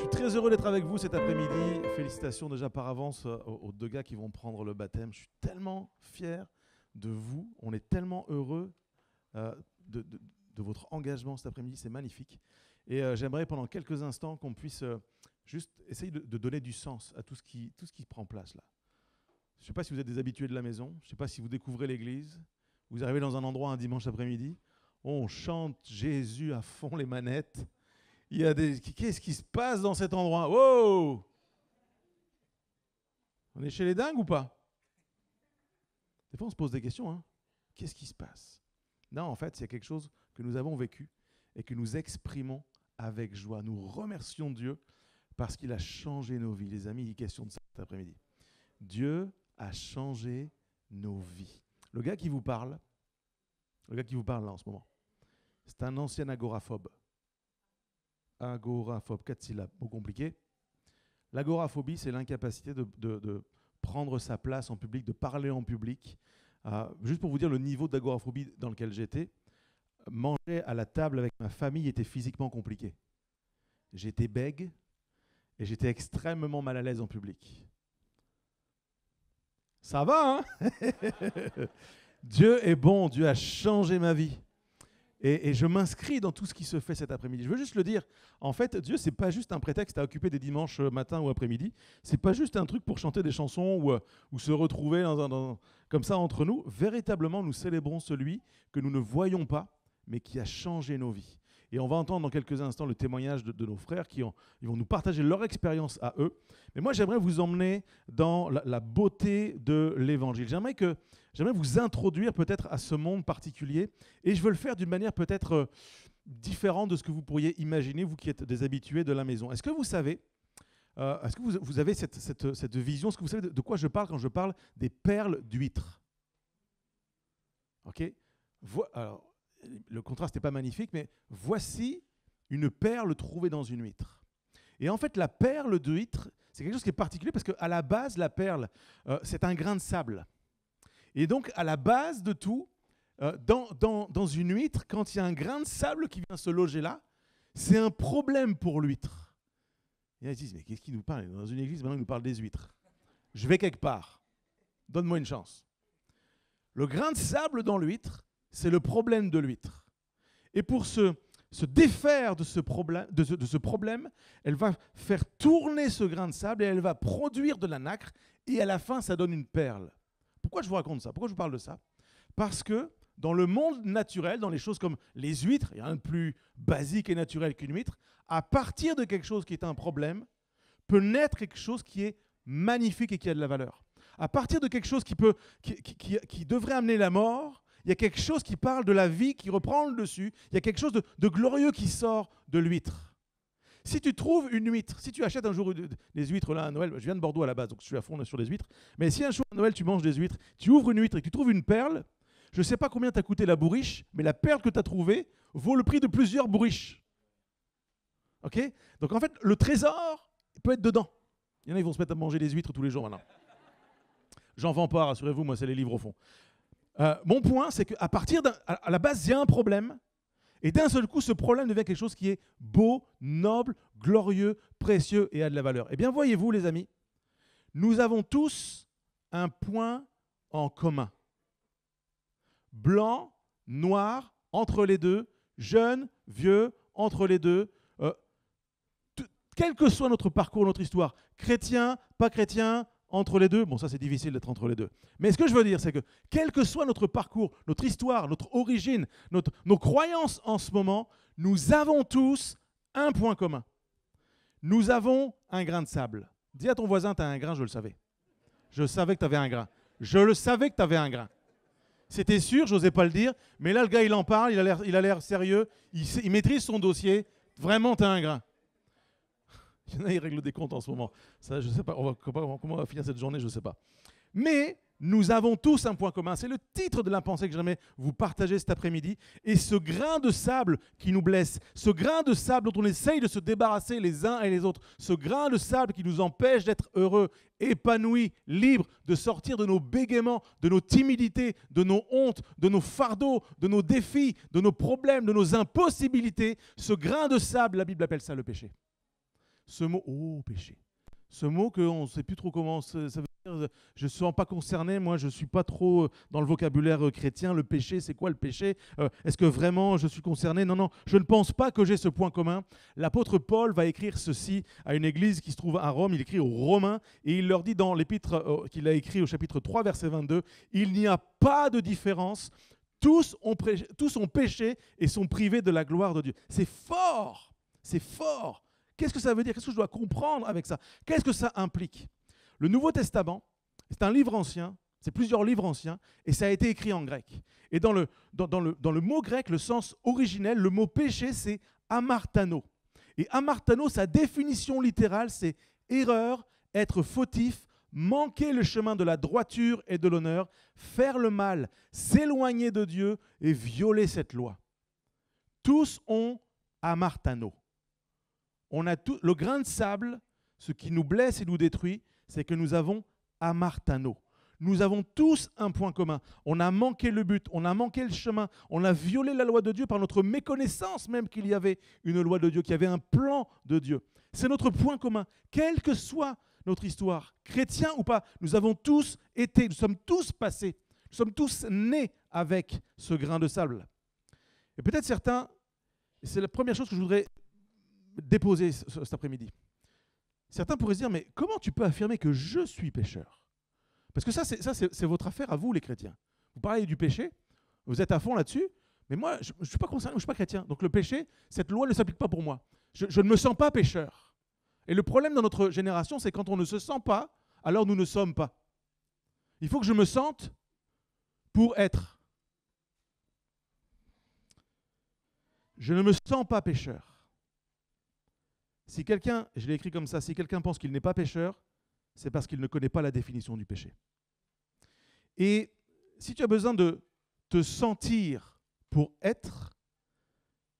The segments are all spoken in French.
suis très heureux d'être avec vous cet après-midi. Félicitations déjà par avance aux deux gars qui vont prendre le baptême. Je suis tellement fier de vous. On est tellement heureux de votre engagement cet après-midi. C'est magnifique. Et j'aimerais pendant quelques instants qu'on puisse juste essayer de donner du sens à tout ce qui prend place là. Je ne sais pas si vous êtes des habitués de la maison. Je ne sais pas si vous découvrez l'église. Vous arrivez dans un endroit un dimanche après-midi. On chante Jésus à fond les manettes. Il y a Qu'est-ce qui se passe dans cet endroit? Wow! On est chez les dingues ou pas? Des fois, on se pose des questions. Hein? Qu'est-ce qui se passe? Non, en fait, c'est quelque chose que nous avons vécu et que nous exprimons avec joie. Nous remercions Dieu parce qu'il a changé nos vies. Les amis, il est question de ça cet après-midi. Dieu a changé nos vies. Le gars qui vous parle là en ce moment, c'est un ancien agoraphobe. Agoraphobe, 4 syllabes, mot compliqué. L'agoraphobie, c'est l'incapacité de prendre sa place en public, de parler en public. Juste pour vous dire le niveau d'agoraphobie dans lequel j'étais, manger à la table avec ma famille était physiquement compliqué. J'étais bègue et j'étais extrêmement mal à l'aise en public. Ça va, hein? Dieu est bon, Dieu a changé ma vie. Et je m'inscris dans tout ce qui se fait cet après-midi. Je veux juste le dire, en fait, Dieu, ce n'est pas juste un prétexte à occuper des dimanches matin ou après-midi. Ce n'est pas juste un truc pour chanter des chansons ou se retrouver comme ça entre nous. Véritablement, nous célébrons celui que nous ne voyons pas, mais qui a changé nos vies. Et on va entendre dans quelques instants le témoignage de nos frères ils vont nous partager leur expérience à eux. Mais moi, j'aimerais vous emmener dans la beauté de l'Évangile. J'aimerais vous introduire peut-être à ce monde particulier. Et je veux le faire d'une manière peut-être différente de ce que vous pourriez imaginer, vous qui êtes des habitués de la maison. Est-ce que vous savez, est-ce que vous avez cette vision? Est-ce que vous savez de quoi je parle quand je parle des perles d'huîtres? Ok. Alors, le contraste n'est pas magnifique, mais voici une perle trouvée dans une huître. Et en fait, la perle d'huître, c'est quelque chose qui est particulier parce qu'à la base, la perle, c'est un grain de sable. Et donc, à la base de tout, dans une huître, quand il y a un grain de sable qui vient se loger là, c'est un problème pour l'huître. Et là, ils disent, mais qu'est-ce qu'il nous parle? Dans une église, maintenant, il nous parle des huîtres. Je vais quelque part. Donne-moi une chance. Le grain de sable dans l'huître, c'est le problème de l'huître. Et pour se défaire de ce problème, elle va faire tourner ce grain de sable et elle va produire de la nacre et à la fin, ça donne une perle. Pourquoi je vous raconte ça? Pourquoi je vous parle de ça? Parce que dans le monde naturel, dans les choses comme les huîtres, il y a rien de plus basique et naturel qu'une huître, à partir de quelque chose qui est un problème, peut naître quelque chose qui est magnifique et qui a de la valeur. À partir de quelque chose qui devrait amener la mort, il y a quelque chose qui parle de la vie, qui reprend le dessus. Il y a quelque chose de glorieux qui sort de l'huître. Si tu trouves une huître, si tu achètes un jour des huîtres là à Noël, je viens de Bordeaux à la base, donc je suis à fond sur les huîtres, mais si un jour à Noël tu manges des huîtres, tu ouvres une huître et que tu trouves une perle, je ne sais pas combien t'a coûté la bourriche, mais la perle que tu as trouvée vaut le prix de plusieurs bourriches. Ok? Donc en fait, le trésor peut être dedans. Il y en a, ils vont se mettre à manger des huîtres tous les jours maintenant. J'en vends pas, rassurez-vous, moi c'est les livres au fond. Mon point, c'est qu'à à la base, il y a un problème, et d'un seul coup, ce problème devient quelque chose qui est beau, noble, glorieux, précieux et a de la valeur. Eh bien, voyez-vous, les amis, nous avons tous un point en commun. Blanc, noir, entre les deux, jeune, vieux, entre les deux, quel que soit notre parcours, notre histoire, chrétien, pas chrétien, entre les deux, bon ça c'est difficile d'être entre les deux. Mais ce que je veux dire c'est que quel que soit notre parcours, notre histoire, notre origine, nos croyances en ce moment, nous avons tous un point commun. Nous avons un grain de sable. Dis à ton voisin, tu as un grain, je le savais. Je savais que tu avais un grain. Je le savais que tu avais un grain. C'était sûr, je n'osais pas le dire, mais là le gars il en parle, il a l'air sérieux, il maîtrise son dossier, vraiment tu as un grain. Il y en a, ils règlent des comptes en ce moment. Ça, je ne sais pas. Comment on va finir cette journée, je ne sais pas. Mais nous avons tous un point commun. C'est le titre de la pensée que j'aimerais vous partager cet après-midi. Et ce grain de sable qui nous blesse, ce grain de sable dont on essaye de se débarrasser les uns et les autres, ce grain de sable qui nous empêche d'être heureux, épanouis, libres, de sortir de nos bégaiements, de nos timidités, de nos hontes, de nos fardeaux, de nos défis, de nos problèmes, de nos impossibilités, ce grain de sable, la Bible appelle ça le péché. Ce mot, oh, péché. Ce mot qu'on ne sait plus trop comment ça veut dire, je ne sens pas concerné, moi je ne suis pas trop dans le vocabulaire chrétien, le péché, c'est quoi le péché? Est-ce que vraiment je suis concerné? Non, non, je ne pense pas que j'ai ce point commun. L'apôtre Paul va écrire ceci à une église qui se trouve à Rome, il écrit aux Romains, et il leur dit dans l'épître qu'il a écrit au chapitre 3, verset 22, « Il n'y a pas de différence, tous ont péché et sont privés de la gloire de Dieu. » C'est fort, c'est fort. Qu'est-ce que ça veut dire? Qu'est-ce que je dois comprendre avec ça? Qu'est-ce que ça implique? Le Nouveau Testament, c'est un livre ancien, c'est plusieurs livres anciens, et ça a été écrit en grec. Et dans le mot grec, le sens originel, le mot péché, c'est amartano. Et amartano, sa définition littérale, c'est erreur, être fautif, manquer le chemin de la droiture et de l'honneur, faire le mal, s'éloigner de Dieu et violer cette loi. Tous ont amartano. On a tout, le grain de sable, ce qui nous blesse et nous détruit, c'est que nous avons amartano. Nous avons tous un point commun. On a manqué le but, on a manqué le chemin, on a violé la loi de Dieu par notre méconnaissance même qu'il y avait une loi de Dieu, qu'il y avait un plan de Dieu. C'est notre point commun. Quelle que soit notre histoire, chrétien ou pas, nous avons tous été, nous sommes tous passés, nous sommes tous nés avec ce grain de sable. Et peut-être certains, c'est la première chose que je voudrais déposer cet après-midi. Certains pourraient se dire, mais comment tu peux affirmer que je suis pécheur? Parce que ça, c'est votre affaire à vous, les chrétiens. Vous parlez du péché, vous êtes à fond là-dessus, mais moi, je ne suis pas concerné, je ne suis pas chrétien. Donc le péché, cette loi ne s'applique pas pour moi. Je ne me sens pas pécheur. Et le problème dans notre génération, c'est quand on ne se sent pas, alors nous ne sommes pas. Il faut que je me sente pour être. Je ne me sens pas pécheur. Si quelqu'un, je l'ai écrit comme ça, si quelqu'un pense qu'il n'est pas pécheur, c'est parce qu'il ne connaît pas la définition du péché. Et si tu as besoin de te sentir pour être,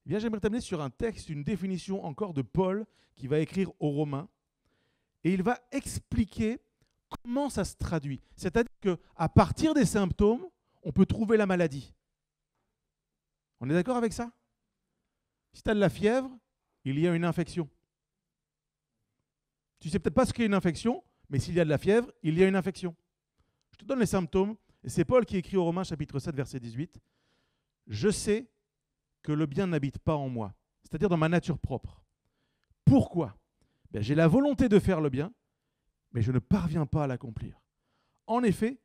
eh bien j'aimerais t'amener sur un texte, une définition encore de Paul qui va écrire aux Romains, et il va expliquer comment ça se traduit. C'est-à-dire qu'à partir des symptômes, on peut trouver la maladie. On est d'accord avec ça? Si tu as de la fièvre, il y a une infection. Tu ne sais peut-être pas ce qu'est une infection, mais s'il y a de la fièvre, il y a une infection. Je te donne les symptômes, et c'est Paul qui écrit aux Romains, chapitre 7, verset 18. « Je sais que le bien n'habite pas en moi, c'est-à-dire dans ma nature propre. Pourquoi? J'ai la volonté de faire le bien, mais je ne parviens pas à l'accomplir. En effet,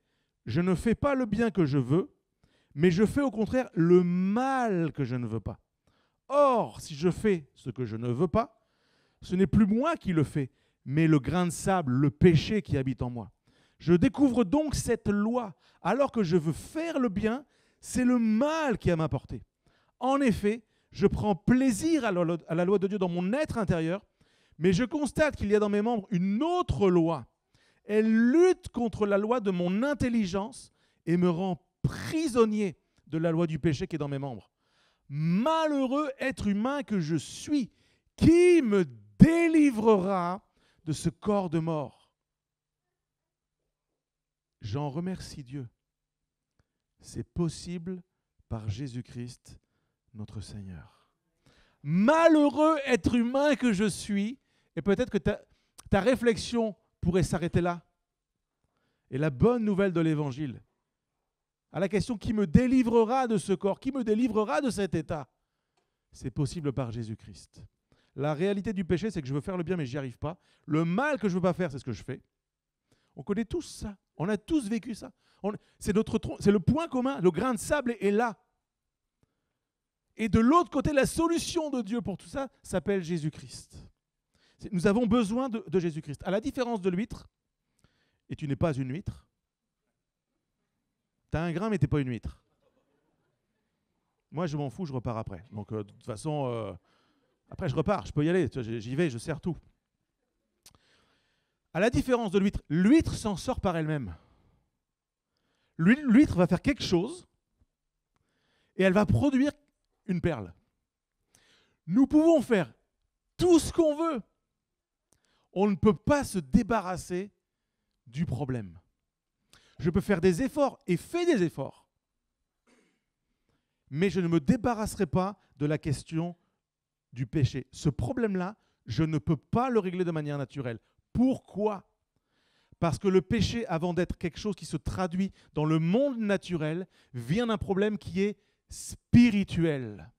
je ne fais pas le bien que je veux, mais je fais au contraire le mal que je ne veux pas. Or, si je fais ce que je ne veux pas, ce n'est plus moi qui le fais, mais le grain de sable, le péché qui habite en moi. Je découvre donc cette loi. Alors que je veux faire le bien, c'est le mal qui est à ma portée. En effet, je prends plaisir à la loi de Dieu dans mon être intérieur, mais je constate qu'il y a dans mes membres une autre loi. Elle lutte contre la loi de mon intelligence et me rend prisonnier de la loi du péché qui est dans mes membres. Malheureux être humain que je suis, qui me délivrera de ce corps de mort? J'en remercie Dieu. C'est possible par Jésus-Christ, notre Seigneur. Malheureux être humain que je suis, et peut-être que ta réflexion pourrait s'arrêter là. Et la bonne nouvelle de l'Évangile, à la question qui me délivrera de ce corps, qui me délivrera de cet état, c'est possible par Jésus-Christ. La réalité du péché, c'est que je veux faire le bien, mais je n'y arrive pas. Le mal que je ne veux pas faire, c'est ce que je fais. On connaît tous ça. On a tous vécu ça. C'est le point commun. Le grain de sable est là. Et de l'autre côté, la solution de Dieu pour tout ça s'appelle Jésus-Christ. Nous avons besoin de Jésus-Christ. À la différence de l'huître, et tu n'es pas une huître, tu as un grain, mais tu n'es pas une huître. Moi, je m'en fous, je repars après. Donc, de toute façon... Après, je repars, je peux y aller, j'y vais, je sers tout. À la différence de l'huître, l'huître s'en sort par elle-même. L'huître va faire quelque chose et elle va produire une perle. Nous pouvons faire tout ce qu'on veut. On ne peut pas se débarrasser du problème. Je peux faire des efforts et fais des efforts, mais je ne me débarrasserai pas de la question du péché. Ce problème-là Je ne peux pas le régler de manière naturelle. Pourquoi ? Parce que le péché, avant d'être quelque chose qui se traduit dans le monde naturel, vient d'un problème qui est spirituel.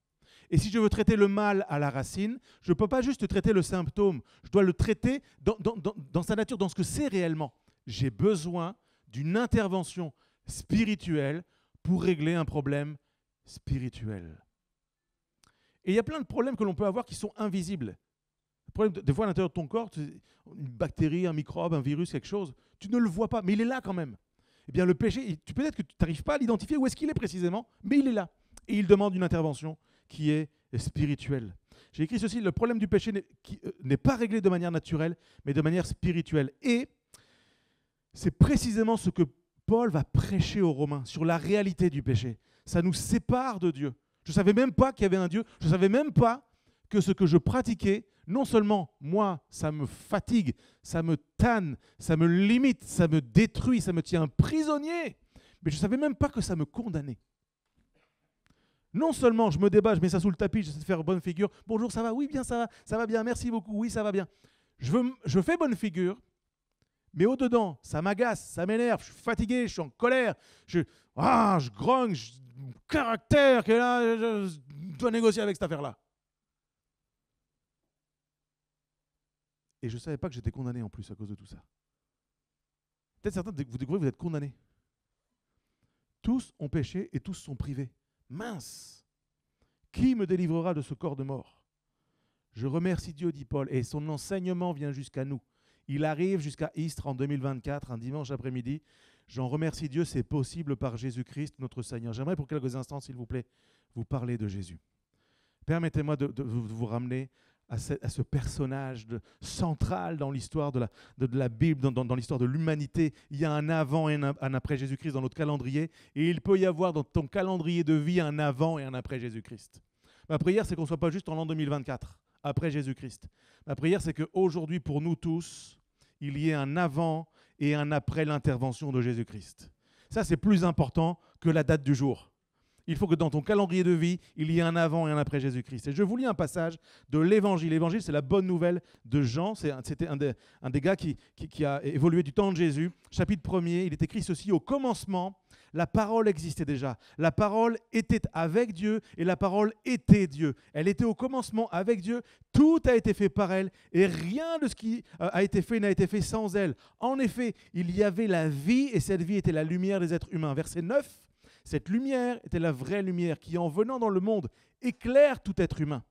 Et si je veux traiter le mal à la racine, je ne peux pas juste traiter le symptôme. Je dois le traiter dans sa nature, dans ce que c'est réellement. J'ai besoin d'une intervention spirituelle pour régler un problème spirituel. Et il y a plein de problèmes que l'on peut avoir qui sont invisibles. Des fois, à l'intérieur de ton corps, une bactérie, un microbe, un virus, quelque chose, tu ne le vois pas, mais il est là quand même. Eh bien, le péché, peut-être que tu n'arrives pas à l'identifier où est-ce qu'il est précisément, mais il est là. Et il demande une intervention qui est spirituelle. J'ai écrit ceci, le problème du péché n'est pas réglé de manière naturelle, mais de manière spirituelle. Et c'est précisément ce que Paul va prêcher aux Romains, sur la réalité du péché. Ça nous sépare de Dieu. Je ne savais même pas qu'il y avait un Dieu, je ne savais même pas que ce que je pratiquais, non seulement, moi, ça me fatigue, ça me tanne, ça me limite, ça me détruit, ça me tient prisonnier, mais je ne savais même pas que ça me condamnait. Non seulement je me débat, je mets ça sous le tapis, j'essaie de faire bonne figure. Bonjour, ça va? Oui, bien, ça va bien, merci beaucoup, oui, ça va bien. Je fais bonne figure, mais au-dedans, ça m'agace, ça m'énerve, je suis fatigué, je suis en colère, je grogne, caractère, que là, je dois négocier avec cette affaire-là. Et je ne savais pas que j'étais condamné en plus à cause de tout ça. Peut-être certains, vous découvrez, vous êtes condamnés. Tous ont péché et tous sont privés. Mince! Qui me délivrera de ce corps de mort? Je remercie Dieu, dit Paul, et son enseignement vient jusqu'à nous. Il arrive jusqu'à Istres en 2024, un dimanche après-midi. J'en remercie Dieu, c'est possible par Jésus-Christ, notre Seigneur. J'aimerais pour quelques instants, s'il vous plaît, vous parler de Jésus. Permettez-moi de vous ramener à ce personnage central dans l'histoire de la Bible, dans l'histoire de l'humanité. Il y a un avant et un après Jésus-Christ dans notre calendrier, et il peut y avoir dans ton calendrier de vie un avant et un après Jésus-Christ. Ma prière, c'est qu'on ne soit pas juste en l'an 2024, après Jésus-Christ. Ma prière, c'est qu'aujourd'hui, pour nous tous, il y ait un avant et un après l'intervention de Jésus-Christ. Ça, c'est plus important que la date du jour. Il faut que dans ton calendrier de vie, il y ait un avant et un après Jésus-Christ. Et je vous lis un passage de l'Évangile. L'Évangile, c'est la bonne nouvelle de Jean. C'était un des gars qui a évolué du temps de Jésus. Chapitre 1er, il est écrit ceci. Au commencement, la parole existait déjà. La parole était avec Dieu et la parole était Dieu. Elle était au commencement avec Dieu. Tout a été fait par elle et rien de ce qui a été fait n'a été fait sans elle. En effet, il y avait la vie et cette vie était la lumière des êtres humains. Verset 9. Cette lumière était la vraie lumière qui, en venant dans le monde, éclaire tout être humain.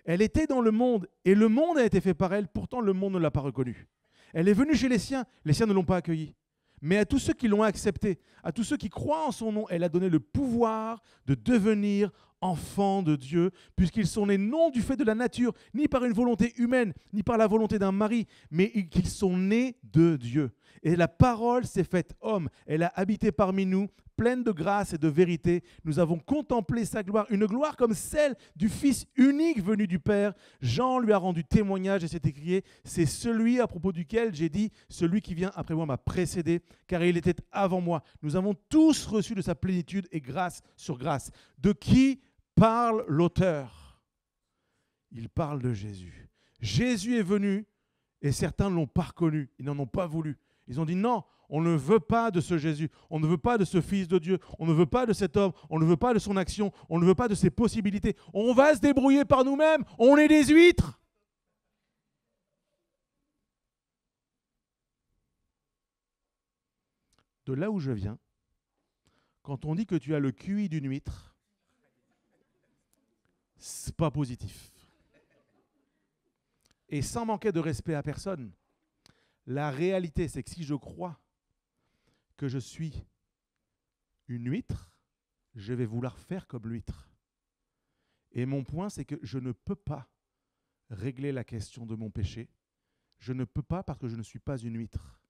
Elle était dans le monde et le monde a été fait par elle, pourtant le monde ne l'a pas reconnue. Elle est venue chez les siens ne l'ont pas accueillie. Mais à tous ceux qui l'ont acceptée, à tous ceux qui croient en son nom, elle a donné le pouvoir de devenir enfants de Dieu, puisqu'ils sont nés non du fait de la nature, ni par une volonté humaine, ni par la volonté d'un mari, mais qu'ils sont nés de Dieu. Et la parole s'est faite homme, elle a habité parmi nous, pleine de grâce et de vérité. Nous avons contemplé sa gloire, une gloire comme celle du Fils unique venu du Père. Jean lui a rendu témoignage et s'est écrié, c'est celui à propos duquel j'ai dit, celui qui vient après moi m'a précédé, car il était avant moi. Nous avons tous reçu de sa plénitude et grâce sur grâce. De qui parle l'auteur? Il parle de Jésus. Jésus est venu et certains ne l'ont pas reconnu, ils n'en ont pas voulu. Ils ont dit non, on ne veut pas de ce Jésus, on ne veut pas de ce Fils de Dieu, on ne veut pas de cet homme, on ne veut pas de son action, on ne veut pas de ses possibilités. On va se débrouiller par nous-mêmes, on est des huîtres. De là où je viens, quand on dit que tu as le QI d'une huître, c'est pas positif. Et sans manquer de respect à personne, la réalité, c'est que si je crois que je suis une huître, je vais vouloir faire comme l'huître. Et mon point, c'est que je ne peux pas régler la question de mon péché. Je ne peux pas parce que je ne suis pas une huître.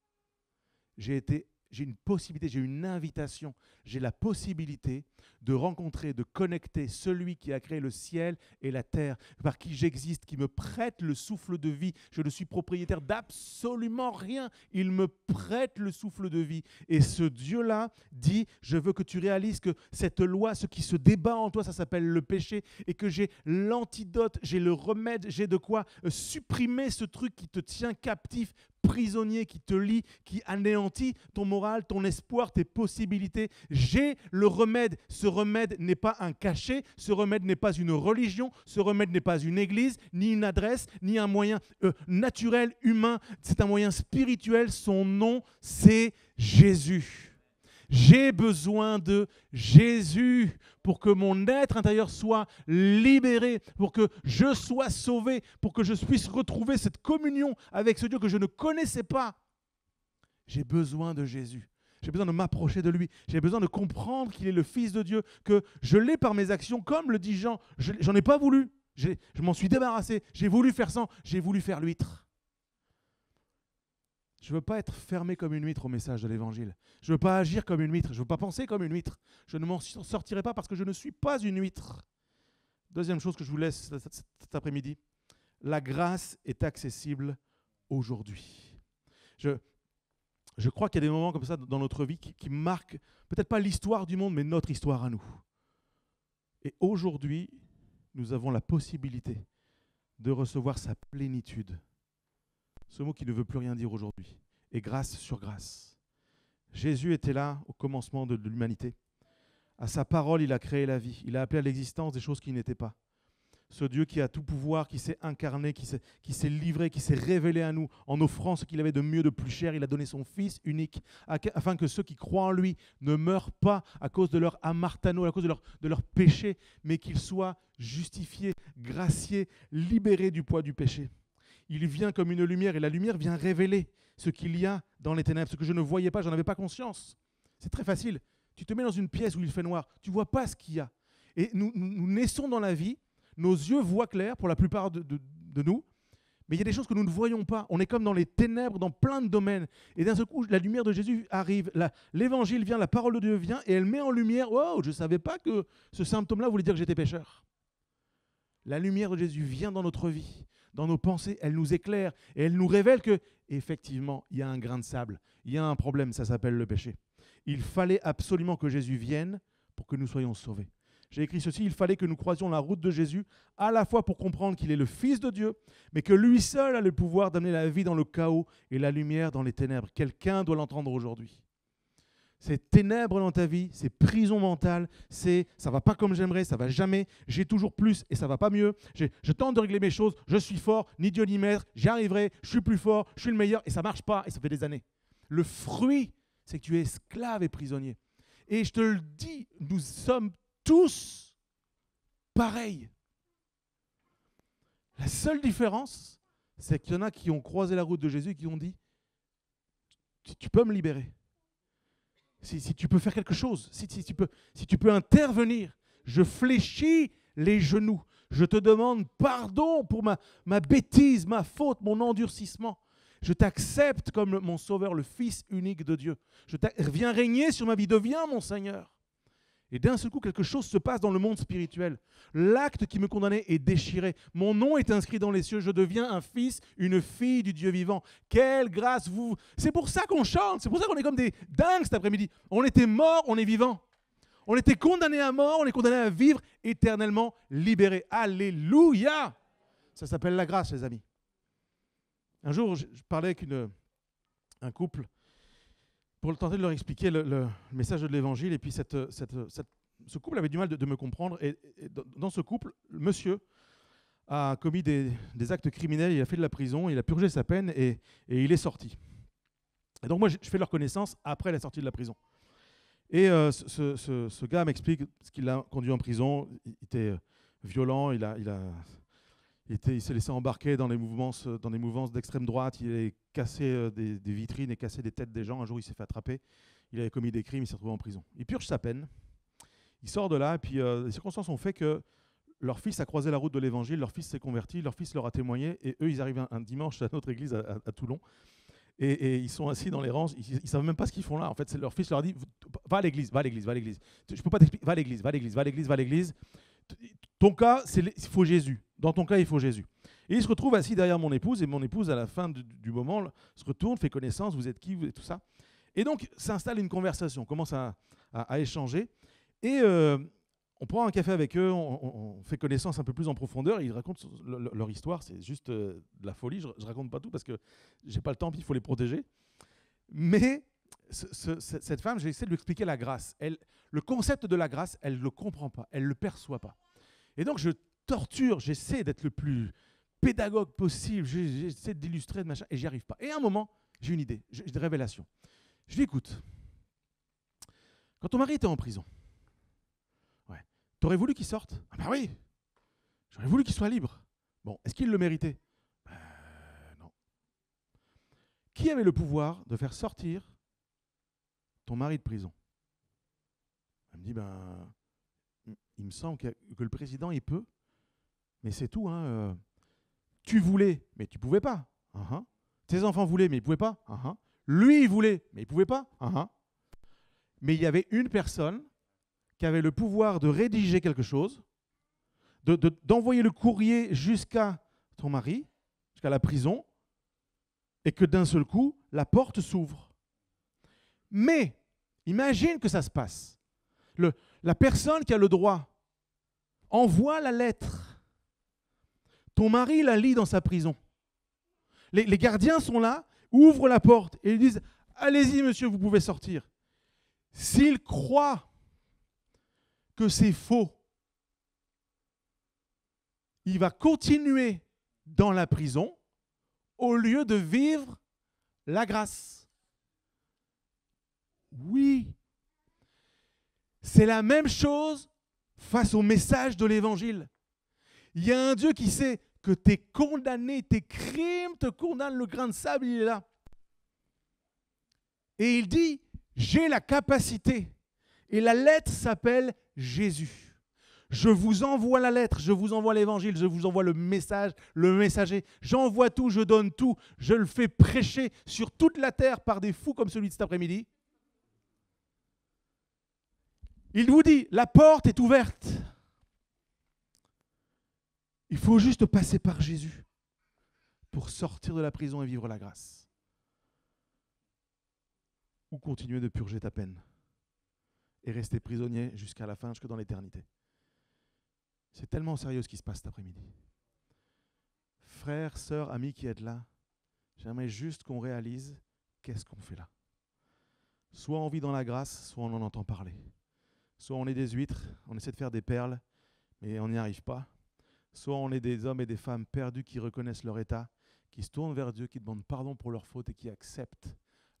J'ai été j'ai une possibilité, j'ai une invitation, j'ai la possibilité de rencontrer, de connecter celui qui a créé le ciel et la terre, par qui j'existe, qui me prête le souffle de vie. Je ne suis propriétaire d'absolument rien. Il me prête le souffle de vie. Et ce Dieu-là dit, je veux que tu réalises que cette loi, ce qui se débat en toi, ça s'appelle le péché, et que j'ai l'antidote, j'ai le remède, j'ai de quoi supprimer ce truc qui te tient captif, prisonnier, qui te lie, qui anéantit ton moral, ton espoir, tes possibilités. J'ai le remède. Ce remède n'est pas un cachet, ce remède n'est pas une religion, ce remède n'est pas une église, ni une adresse, ni un moyen naturel, humain. C'est un moyen spirituel. Son nom, c'est Jésus. J'ai besoin de Jésus pour que mon être intérieur soit libéré, pour que je sois sauvé, pour que je puisse retrouver cette communion avec ce Dieu que je ne connaissais pas. J'ai besoin de Jésus. J'ai besoin de m'approcher de lui. J'ai besoin de comprendre qu'il est le Fils de Dieu, que je l'ai par mes actions, comme le dit Jean. J'en ai pas voulu. Je m'en suis débarrassé. J'ai voulu faire sang. J'ai voulu faire l'huître. Je ne veux pas être fermé comme une huître au message de l'Évangile. Je ne veux pas agir comme une huître. Je ne veux pas penser comme une huître. Je ne m'en sortirai pas parce que je ne suis pas une huître. Deuxième chose que je vous laisse cet après-midi, la grâce est accessible aujourd'hui. Je crois qu'il y a des moments comme ça dans notre vie qui marquent peut-être pas l'histoire du monde, mais notre histoire à nous. Et aujourd'hui, nous avons la possibilité de recevoir sa plénitude. Ce mot qui ne veut plus rien dire aujourd'hui. Et grâce sur grâce. Jésus était là au commencement de l'humanité. À sa parole, il a créé la vie. Il a appelé à l'existence des choses qui n'étaient pas. Ce Dieu qui a tout pouvoir, qui s'est incarné, qui s'est livré, qui s'est révélé à nous en offrant ce qu'il avait de mieux, de plus cher. Il a donné son Fils unique afin que ceux qui croient en lui ne meurent pas à cause de leur amartano, à cause de leur péché, mais qu'ils soient justifiés, graciés, libérés du poids du péché. Il vient comme une lumière et la lumière vient révéler ce qu'il y a dans les ténèbres, ce que je ne voyais pas, je n'en avais pas conscience. C'est très facile. Tu te mets dans une pièce où il fait noir, tu ne vois pas ce qu'il y a. Et nous naissons dans la vie, nos yeux voient clair pour la plupart de nous, mais il y a des choses que nous ne voyons pas. On est comme dans les ténèbres, dans plein de domaines. Et d'un seul coup, la lumière de Jésus arrive, l'évangile vient, la parole de Dieu vient, et elle met en lumière, wow, je ne savais pas que ce symptôme-là voulait dire que j'étais pécheur. La lumière de Jésus vient dans notre vie. Dans nos pensées, elle nous éclaire et elle nous révèle que, effectivement, il y a un grain de sable, il y a un problème, ça s'appelle le péché. Il fallait absolument que Jésus vienne pour que nous soyons sauvés. J'ai écrit ceci, il fallait que nous croisions la route de Jésus, à la fois pour comprendre qu'il est le Fils de Dieu, mais que lui seul a le pouvoir d'amener la vie dans le chaos et la lumière dans les ténèbres. Quelqu'un doit l'entendre aujourd'hui. Ces ténèbres dans ta vie, ces prisons mentales, ça ne va pas comme j'aimerais, ça ne va jamais, j'ai toujours plus et ça ne va pas mieux, je tente de régler mes choses, je suis fort, ni Dieu ni maître, j'y arriverai, je suis plus fort, je suis le meilleur et ça ne marche pas et ça fait des années. Le fruit, c'est que tu es esclave et prisonnier. Et je te le dis, nous sommes tous pareils. La seule différence, c'est qu'il y en a qui ont croisé la route de Jésus et qui ont dit, tu peux me libérer. Si tu peux faire quelque chose, si tu peux intervenir, je fléchis les genoux. Je te demande pardon pour ma bêtise, ma faute, mon endurcissement. Je t'accepte comme mon sauveur, le Fils unique de Dieu. Viens régner sur ma vie, deviens mon Seigneur. Et d'un seul coup, quelque chose se passe dans le monde spirituel. L'acte qui me condamnait est déchiré. Mon nom est inscrit dans les cieux. Je deviens un fils, une fille du Dieu vivant. Quelle grâce vous... C'est pour ça qu'on chante. C'est pour ça qu'on est comme des dingues cet après-midi. On était morts, on est vivants. On était condamnés à mort, on est condamnés à vivre éternellement libérés. Alléluia! Ça s'appelle la grâce, les amis. Un jour, je parlais avec un couple pour tenter de leur expliquer le message de l'Évangile. Et puis ce couple avait du mal de me comprendre. Et dans ce couple, le monsieur a commis des actes criminels, il a fait de la prison, il a purgé sa peine et il est sorti. Et donc moi, je fais leur connaissance après la sortie de la prison. Et ce gars m'explique ce qui l'a conduit en prison. Il était violent, il s'est laissé embarquer dans des mouvances d'extrême droite. Il a cassé des vitrines et cassé des têtes des gens. Un jour, il s'est fait attraper. Il avait commis des crimes, il s'est retrouvé en prison. Il purge sa peine. Il sort de là. Et puis, les circonstances ont fait que leur fils a croisé la route de l'Évangile. Leur fils s'est converti. Leur fils leur a témoigné. Et eux, ils arrivent un dimanche à notre église à Toulon. Et ils sont assis dans les rangs, ils ne savent même pas ce qu'ils font là. En fait, leur fils leur dit, va à l'église, va à l'église, va à l'église. Je peux pas t'expliquer, va à l'église, va à l'église, va à l'église, va à l'église. Ton cas, il faut Jésus. Dans ton cas, il faut Jésus. Et il se retrouve assis derrière mon épouse, et mon épouse, à la fin du moment, se retourne, fait connaissance, vous êtes qui, vous êtes tout ça. Et donc, s'installe une conversation, on commence à échanger. Et on prend un café avec eux, on fait connaissance un peu plus en profondeur, et ils racontent leur histoire, c'est juste de la folie. Je ne raconte pas tout parce que je n'ai pas le temps, puis il faut les protéger. Mais cette femme, j'ai essayé de lui expliquer la grâce. Le concept de la grâce, elle ne le comprend pas, elle ne le perçoit pas. Et donc je torture, j'essaie d'être le plus pédagogue possible, j'essaie d'illustrer, de machin, et j'y arrive pas. Et à un moment, j'ai une idée, j'ai des révélations. Je dis, écoute, quand ton mari était en prison, t'aurais voulu qu'il sorte? Ah bah oui, j'aurais voulu qu'il soit libre. Bon, est-ce qu'il le méritait? Non. Qui avait le pouvoir de faire sortir ton mari de prison? Elle me dit, il me semble que le président, il peut, mais c'est tout. Tu voulais, mais tu ne pouvais pas. Tes enfants voulaient, mais ils ne pouvaient pas. Lui, il voulait, mais il ne pouvait pas. Mais il y avait une personne qui avait le pouvoir de rédiger quelque chose, d'envoyer le courrier jusqu'à ton mari, jusqu'à la prison, et que d'un seul coup, la porte s'ouvre. Mais, imagine que ça se passe. La personne qui a le droit envoie la lettre. Ton mari la lit dans sa prison. Les gardiens sont là, ouvrent la porte et ils disent « Allez-y, monsieur, vous pouvez sortir ». S'il croit que c'est faux, il va continuer dans la prison au lieu de vivre la grâce. Oui, c'est la même chose face au message de l'Évangile. Il y a un Dieu qui sait que tu es condamné, tes crimes te condamnent, le grain de sable, il est là. Et il dit, j'ai la capacité. Et la lettre s'appelle Jésus. Je vous envoie la lettre, je vous envoie l'évangile, je vous envoie le message, le messager. J'envoie tout, je donne tout. Je le fais prêcher sur toute la terre par des fous comme celui de cet après-midi. Il vous dit, la porte est ouverte. Il faut juste passer par Jésus pour sortir de la prison et vivre la grâce. Ou continuer de purger ta peine et rester prisonnier jusqu'à la fin, jusque dans l'éternité. C'est tellement sérieux ce qui se passe cet après-midi. Frères, sœurs, amis qui êtes là, j'aimerais juste qu'on réalise qu'est-ce qu'on fait là. Soit on vit dans la grâce, soit on en entend parler. Soit on est des huîtres, on essaie de faire des perles, mais on n'y arrive pas. Soit on est des hommes et des femmes perdus qui reconnaissent leur état, qui se tournent vers Dieu, qui demandent pardon pour leurs fautes et qui acceptent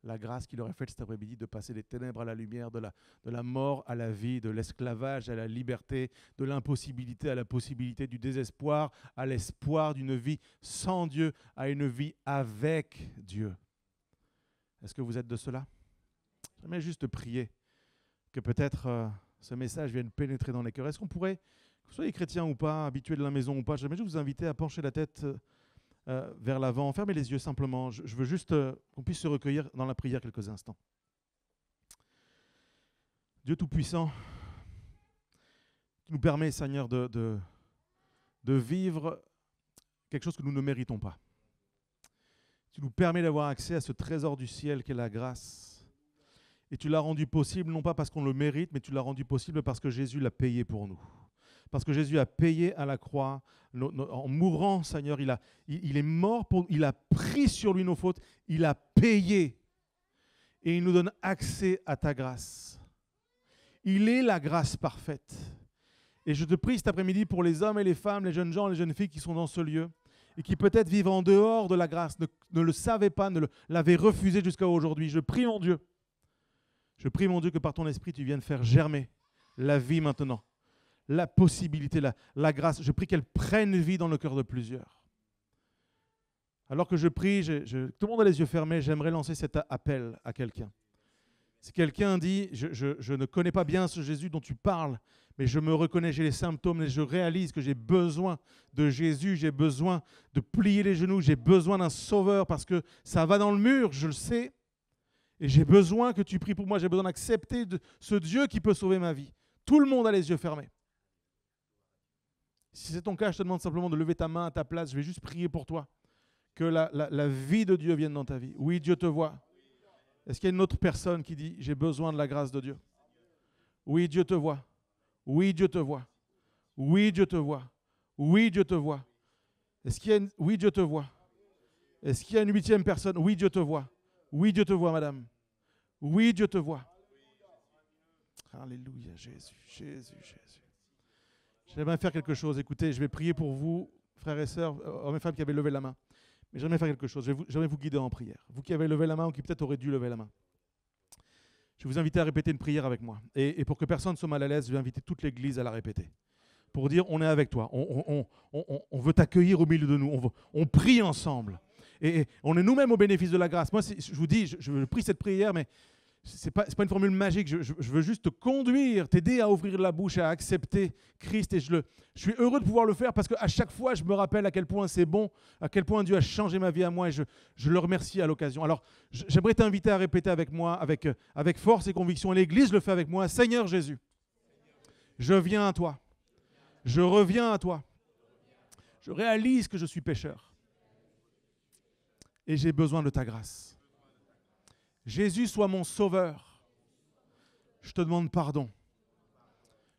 la grâce qu'il leur a faite cet après-midi de passer des ténèbres à la lumière, de la mort à la vie, de l'esclavage à la liberté, de l'impossibilité à la possibilité, du désespoir à l'espoir d'une vie sans Dieu, à une vie avec Dieu. Est-ce que vous êtes de cela? J'aimerais juste prier que peut-être ce message vienne pénétrer dans les cœurs. Est-ce qu'on pourrait, que vous soyez chrétien ou pas, habitué de la maison ou pas, j'aimerais juste vous inviter à pencher la tête vers l'avant, fermez les yeux simplement. Je veux juste qu'on puisse se recueillir dans la prière quelques instants. Dieu Tout-Puissant, tu nous permets, Seigneur, de vivre quelque chose que nous ne méritons pas. Tu nous permets d'avoir accès à ce trésor du ciel qu'est la grâce. Et tu l'as rendu possible, non pas parce qu'on le mérite, mais tu l'as rendu possible parce que Jésus l'a payé pour nous. Parce que Jésus a payé à la croix, en mourant, Seigneur, il est mort, il a pris sur lui nos fautes, il a payé. Et il nous donne accès à ta grâce. Il est la grâce parfaite. Et je te prie cet après-midi pour les hommes et les femmes, les jeunes gens, les jeunes filles qui sont dans ce lieu et qui peut-être vivent en dehors de la grâce, ne le savaient pas, l'avaient refusé jusqu'à aujourd'hui. Je prie mon Dieu. Je prie mon Dieu que par ton esprit, tu viennes faire germer la vie maintenant. La possibilité, la grâce. Je prie qu'elle prenne vie dans le cœur de plusieurs. Alors que je prie, tout le monde a les yeux fermés, j'aimerais lancer cet appel à quelqu'un. Si quelqu'un dit, je ne connais pas bien ce Jésus dont tu parles, mais je me reconnais, j'ai les symptômes et je réalise que j'ai besoin de Jésus, j'ai besoin de plier les genoux, j'ai besoin d'un sauveur parce que ça va dans le mur, je le sais. Et j'ai besoin que tu pries pour moi, j'ai besoin d'accepter ce Dieu qui peut sauver ma vie. Tout le monde a les yeux fermés. Si c'est ton cas, je te demande simplement de lever ta main à ta place, je vais juste prier pour toi. Que la vie de Dieu vienne dans ta vie. Oui, Dieu te voit. Est-ce qu'il y a une autre personne qui dit « J'ai besoin de la grâce de Dieu » ? Oui, Dieu te voit. Oui, Dieu te voit. Oui, Dieu te voit. Oui, Dieu te voit. Est-ce qu'il y a une... Oui, Dieu te voit. Est-ce qu'il y a une 8e personne ? Oui, Dieu te voit. Oui, Dieu te voit, madame. Oui, Dieu te voit. Alléluia, Jésus, Jésus, Jésus. J'aimerais faire quelque chose. Écoutez, je vais prier pour vous, frères et sœurs, hommes et femmes qui avaient levé la main. Mais j'aimerais faire quelque chose. J'aimerais vous guider en prière. Vous qui avez levé la main ou qui peut-être auraient dû lever la main. Je vais vous inviter à répéter une prière avec moi. Et pour que personne ne soit mal à l'aise, je vais inviter toute l'Église à la répéter. Pour dire, on est avec toi. On veut t'accueillir au milieu de nous. On prie ensemble. Et on est nous-mêmes au bénéfice de la grâce. Moi, je vous dis, je prie cette prière, mais ce n'est pas une formule magique. Je veux juste te conduire, t'aider à ouvrir la bouche, à accepter Christ. Et je suis heureux de pouvoir le faire parce qu'à chaque fois, je me rappelle à quel point c'est bon, à quel point Dieu a changé ma vie à moi et je le remercie à l'occasion. Alors, j'aimerais t'inviter à répéter avec moi, avec force et conviction. Et l'Église le fait avec moi. Seigneur Jésus, je viens à toi. Je reviens à toi. Je réalise que je suis pécheur. Et j'ai besoin de ta grâce. Jésus, sois mon sauveur. Je te demande pardon.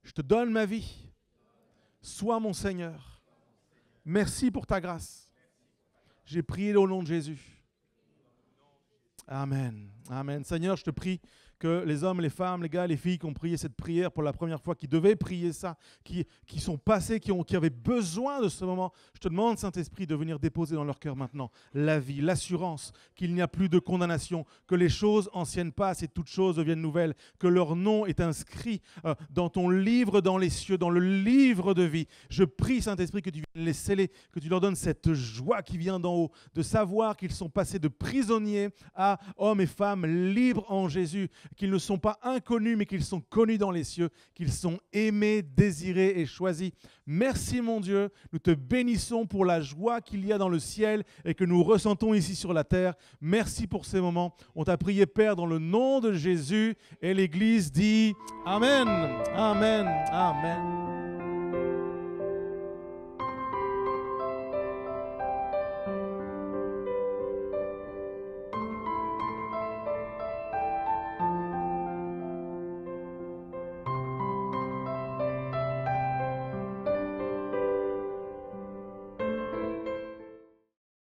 Je te donne ma vie. Sois mon Seigneur. Merci pour ta grâce. J'ai prié au nom de Jésus. Amen. Amen. Seigneur, je te prie que les hommes, les femmes, les gars, les filles qui ont prié cette prière pour la première fois, qui devaient prier ça, qui sont passés, qui avaient besoin de ce moment, je te demande, Saint-Esprit, de venir déposer dans leur cœur maintenant la vie, l'assurance qu'il n'y a plus de condamnation, que les choses anciennes passent et toutes choses deviennent nouvelles, que leur nom est inscrit dans ton livre dans les cieux, dans le livre de vie. Je prie, Saint-Esprit, que tu viennes les sceller, que tu leur donnes cette joie qui vient d'en haut, de savoir qu'ils sont passés de prisonniers à hommes et femmes libres en Jésus, qu'ils ne sont pas inconnus, mais qu'ils sont connus dans les cieux, qu'ils sont aimés, désirés et choisis. Merci mon Dieu, nous te bénissons pour la joie qu'il y a dans le ciel et que nous ressentons ici sur la terre. Merci pour ces moments. On t'a prié, Père, dans le nom de Jésus, et l'Église dit Amen, Amen, Amen.